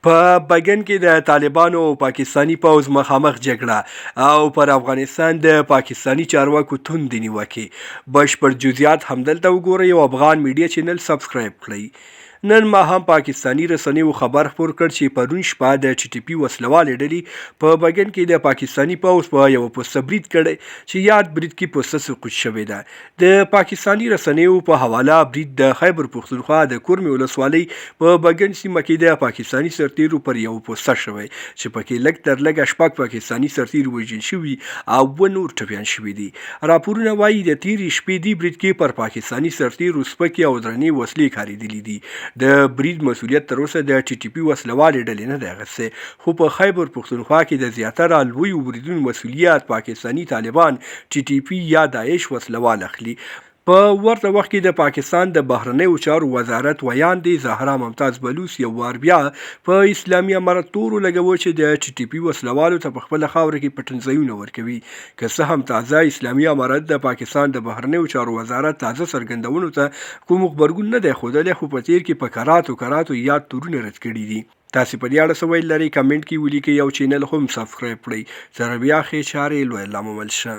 په بګن کې د طالبانو او پاکستاني پوځ مخامخ جګړه او پر افغانستان د پاکستاني چارواکو توندې نیوکې بشپړ جزئیات همدلته وګورئ او افغان میډیا چینل سبسکرایب کړئ. نن ماښام پاکستاني رسنیو خبر خپور کړ چې پرون شپه د ټي ټي پي وسلوالې ډلې په بګن کې د پاکستاني پوځ په یوه پوسته برید کړی چې یاد برید کې پوسته سقوط شوې ده. د پاکستاني رسنیو په حواله برید د خیبر پښتونخوا د کورمې ولسوالۍ په بګن سیمه کې د پاکستاني سرتیرو پر یو پوسته شوی چې پکې لږ تر لږه شپږ پاکستاني سرتیر وژل شوي او اووه نور ټپیان شوي دي. راپورونه وایي د تیرې شپې دې برید کې پر پاکستاني سرتیرو سپکې او درنې وسلې کارېدلې دي. د برید مسؤلیت تر اوسه د ټي ټي پي وسلوالې ډلې نه دی اخیستی، خو په خیبر پښتونخوا کې د زیاتره لویو بریدونو مسؤلیت پاکستاني طالبان، ټي ټي پي یا داعش وسلوال اخلي. په ورته وخت کې د پاکستان د بهرنیو چارو وزارت ویاندې زهرا ممتاز بلوچ یو وار بیا په اسلامي امارت تورو لګوي چې د ټي ټي پي وسلوالو ته په خپله خاوره کې پټنځایونه ورکوي. که څه هم تازه اسلامي امارت د پاکستان د بهرنیو چارو وزارت تازه څرګندونو ته کوم غبرګون نه دی ښودلی، خو په تیر کې په کراتو یاد تورونه رد کړي دي. تاسې په دې اړه څه ویل لرئ؟ کمنټ کې ولیکئ او چینل هم سبسکرایب کړئ. تر بیا ښې چارې لوی لامل شه.